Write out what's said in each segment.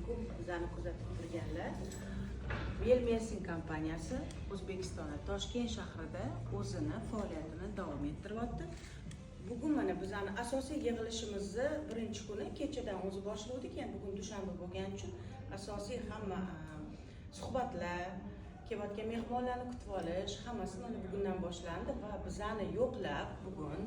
alaykum. Bizani kuzatib turganlar. Melmersin kompaniyasi O'zbekistonda Toshkent shahrida o'zini faoliyatini davom ettiryapti. Bugun mana bizani asosiy yig'ilishimizni birinchi kuni kechadan o'zi boshladik. Yani bugun dushanba bo'lgani uchun asosiy hamma suhbatlar, kelayotgan mehmonlarni kutib olish hammasi mana bugundan boshlandi va bizani yo'qlab bugun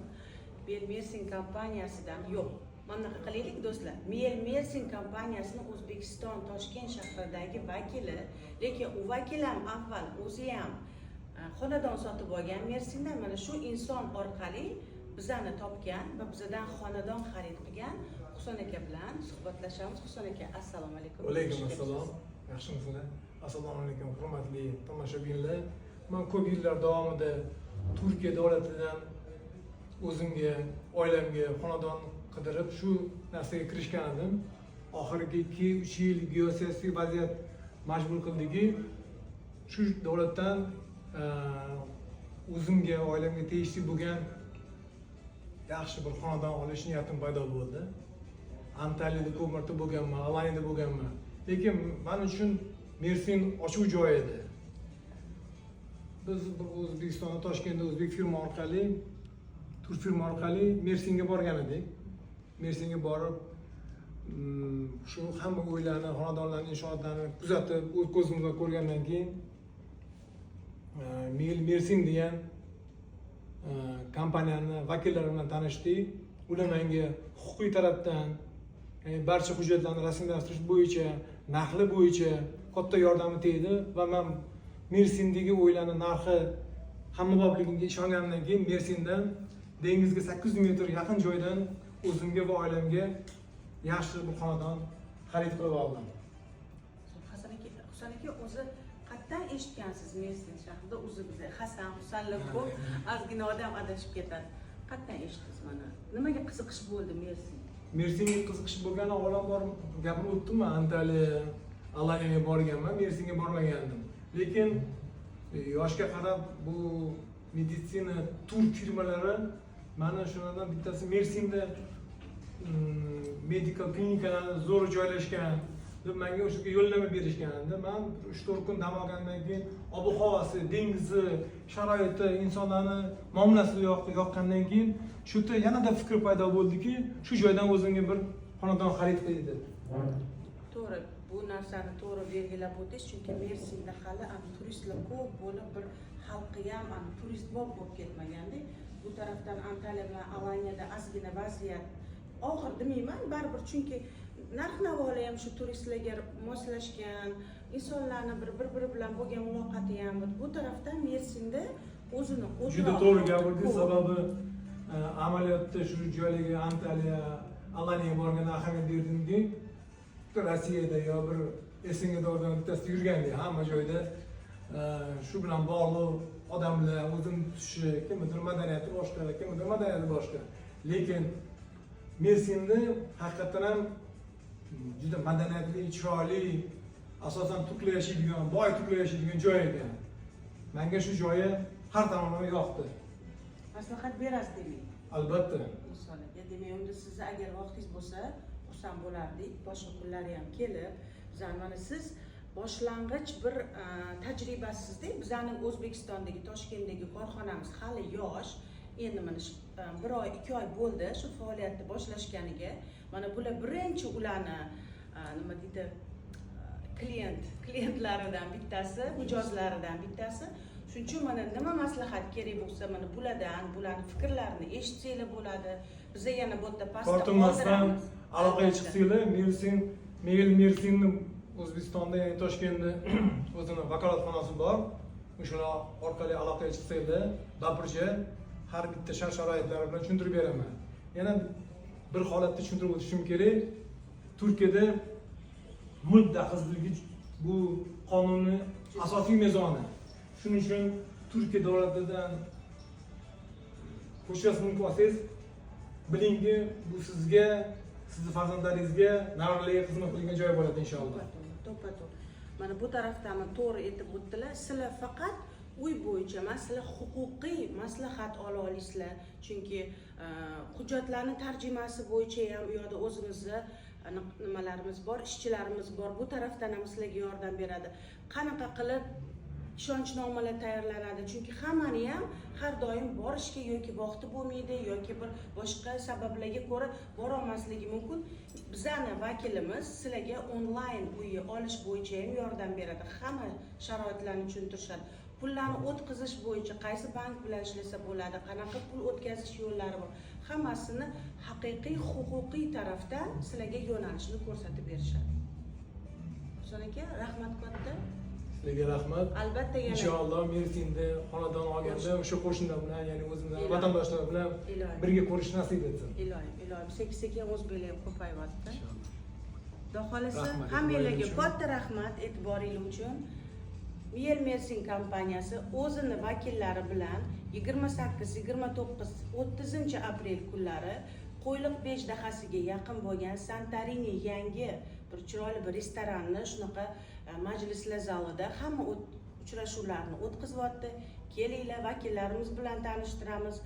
Melmersin kompaniyasidan yo'q. Mana qilaylik do'stlar. Melmersin kompaniyasining O'zbekiston Toshkent shahridagi vakili, lekin u vakil ham avval o'zi ham xonadon sotib olgan Mersindan mana shu inson orqali bizani topgan va bizdan xonadon xarid qilgan Husan aka bilan suhbatlashamiz. Husan aka, assalomu alaykum. Va alaykum assalom. Yaxshimisizlar? Assalomu alaykum hurmatli tomoshabinlar. Men ko'p yillar davomida Turkiya davlatidan o'zimga, oilamga xonadon qidirib shu narsaga kirishgan edim. Oxirgi 2-3 yil geosiyosiy vaziyat majbur qildiki, shu davlatdan o'zimga, oilamga tegishli bo'lgan yaxshi bir xonadon olish niyatim paydo bo'ldi. Antaliyada ko'p marta bo'lganman, Alaniyada bo'lganman. Lekin men uchun Mersin ochiq joy edi. Biz O'zbekistonda Toshkentda o'zbek firma orqali, tur firma orqali Mersinga borgan edik. Mersinga borib, shu hamma uylarni, xonadonlarni, inshootlarni kuzatib, o'z ko'zim bilan ko'rgandan keyin Mersin degan kompaniyani vakillari bilan tanishdik. Ular menga huquqiy tarafdan barcha hujjatlarni rasmiylashtirish bo'yicha, narxi bo'yicha katta yordami tegdi va men Mersindagi uylarning narxi hammabopligiga ishonganimdan keyin Mersindan dengizga 800 metr yaqin joydan o'zimga va oilamga yaxshi bir xonadon xarid qilib oldim. Husan aka, o'zi qayerdan eshitgansiz Mersin shahrida o'zi bizda Hasan, Husanlar ko'p, ozgina odam adashib ketadi. Qayerdan eshitdingiz mana? Nimaga qiziqish bo'ldi Mersin? Mersinga qiziqish bo'lgani avvalom bor gapni o'tdim. Antaliya, Alaniyaga borganman, Mersinga bormagandim. Lekin yoshga qarab bu meditsina tur firmalari mana shundan bittasi Mersinda medikal klinikalar zo'r joylashgan deb menga o'sha yo'llanma berishgan edi. Men 3-4 kun dam olgandan keyin ob-havosi, dengizi, sharoiti, insonlarni muomalasi yoqqandan keyin shu yerda yanada fikr paydo bo'ldiki, shu joydan o'zimga bir xonadon xarid qildi. To'g'ri, bu narsani to'g'ri belgilab o'tish, chunki Mersinda hali turistlar ko'p bo'lib, bir xalqi ham turist bo'lib ketmaganda, bu tarafdan Antaliya bilan Alaniyada ozgina vaziyat og'ir demayman, baribir chunki narx-navolar ham shu turistlarga moslashgan, insonlarning bir-biri bilan bo'lgan muloqoti ham bu tarafdan Mersinda o'zini juda to'g'ri gapirdingiz. Sababi amaliyotda shu joylarga Antaliya, Alaniyaga borganda ahamiyat berdimki, Rossiyada yo bir Esingdordan bittasida yurganda hamma joyda shu bilan bog'liq odamlar o'zini tutishi, kimdir madaniyati boshqa, kimdir madaniyati boshqa. Lekin Mersinda haqiqatan ham juda madaniyatli, chiroyli, asosan turklar yashaydigan, boy turklar yashaydigan joy ekan. Menga shu joyi har tomonlama yoqdi. Maslahat berasiz demak. Albatta. Insonlarga demak, unda sizni agar vaqtingiz bo'lsa, xursand bo'lardik. Boshqa kunlari ham kelib, bizani mana siz boshlang'ich bir tajribasizda, bizning O'zbekistondagi, Toshkentdagi korxonamiz hali yosh. Endi mana 1 oy, 2 oy bo'ldi shu faoliyatni boshlashganiga. Mana bular birinchi ularni nima deydi, klientlaridan bittasi, mijozlaridan bittasi. Shuning uchun mana nima maslahat kerak bo'lsa, mana bularning fikrlarini eshitsanglar bo'ladi. Biz yana bu yerda pastda tortinmasdan aloqaga chiqsanglar, Mersinni O'zbekistonda, ya'ni Toshkentda o'zining vakolatxonasi bor. O'shalar orqali aloqaga chiqsanglar, bapurcha har bitta shart-sharoitlari bilan tushuntirib beraman. Yana bir holatda tushuntirib o'tishim kerak. Turkiyada mulk daxlsizligi bu qonunning asosiy mezoni. Shuning uchun Turkiya davlatidan ko'chmas mulk olsangiz, bilingki, bu sizga, sizni farzandlaringizga, navaralarga xizmat qilgan joy bo'ladi inshaalloh. To'ppa-to'g'ri. Mana bu tarafdan to'g'ri aytib o'tdilar. Sizlar faqat uy bo'yicha masala huquqiy maslahat ola olasizlar. Chunki hujjatlarning tarjimasi bo'yicha ham u yerda o'zimizni nimalarimiz bor, ishchilarimiz bor. Bu tarafdan ham sizlarga yordam beradi. Qanaqa qilib ishonchnomalar tayyorlanadi, chunki hammani ham har doim borishga yoki vaqti bo'lmaydi yoki bir boshqa sabablarga ko'ra bora olmasligi mumkin. Bizning vakilimiz sizlarga onlayn uyi olish bo'yicha ham yordam beradi. Hamma sharoitlarni tushuntirishadi. Pullarni o'tkazish bo'yicha qaysi bank bilan ishlasa bo'ladi, qanaqa pul o'tkazish yo'llari bor. Hammasini haqiqiy huquqiy tarafdan sizlarga yo'nalishni ko'rsatib berishadi. Husan aka, rahmat katta. Sizlarga rahmat. Albatta yana Inshaalloh Mersinda xonadon olganda o'sha qo'shnilar bilan, ya'ni o'zimizning Ilohim. vatandoshlar bilan Ilohim. birga ko'rish nasib etsin. Ilohim. Sekin-sekin o'zbeklar ham ko'payyapti. Xudo xolasa Rahmat, hammalarga e'tiboringiz uchun. katta rahmat e'tiboringiz uchun. Miel Mersin kompaniyasi o'zini vakillari bilan 28, 29, 30 aprel kunlari Qo'yliq 5 dahasiga yaqin bo'lgan Santorini yangi bir chiroyli bir restoranni, shunaqa majlislar zalida hamma uchrashuvlarni o'tkazyapti. Kelinglar, vakillarimiz bilan tanishtiramiz.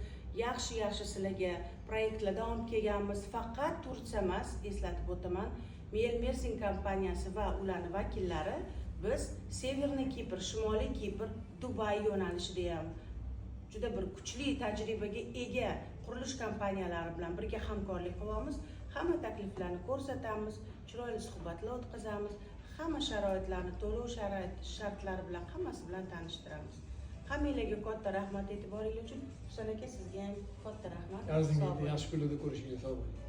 Yaxshi sizlarga proyektlarda olib kelganmiz. Faqat Tursiya emas, eslatib o'taman. Miel Mersin kompaniyasi va ularning vakillari biz Severniy Kipr, Shimoliy Kipr, Dubay yo'nalishida ham juda bir kuchli tajribaga ega qurilish kompaniyalari bilan birga hamkorlik qilamiz. Hamma takliflarni ko'rsatamiz, chiroyli suhbatlar o'tkazamiz. Hamma sharoitlarni, to'lov shartlari bilan hammasi bilan tanishtiramiz. Hammanglarga katta rahmat e'tiboringiz uchun. Husan aka, sizga ham katta rahmat. Arzingizni yaxshi kunlarda ko'rishingizga sog' bo'ling.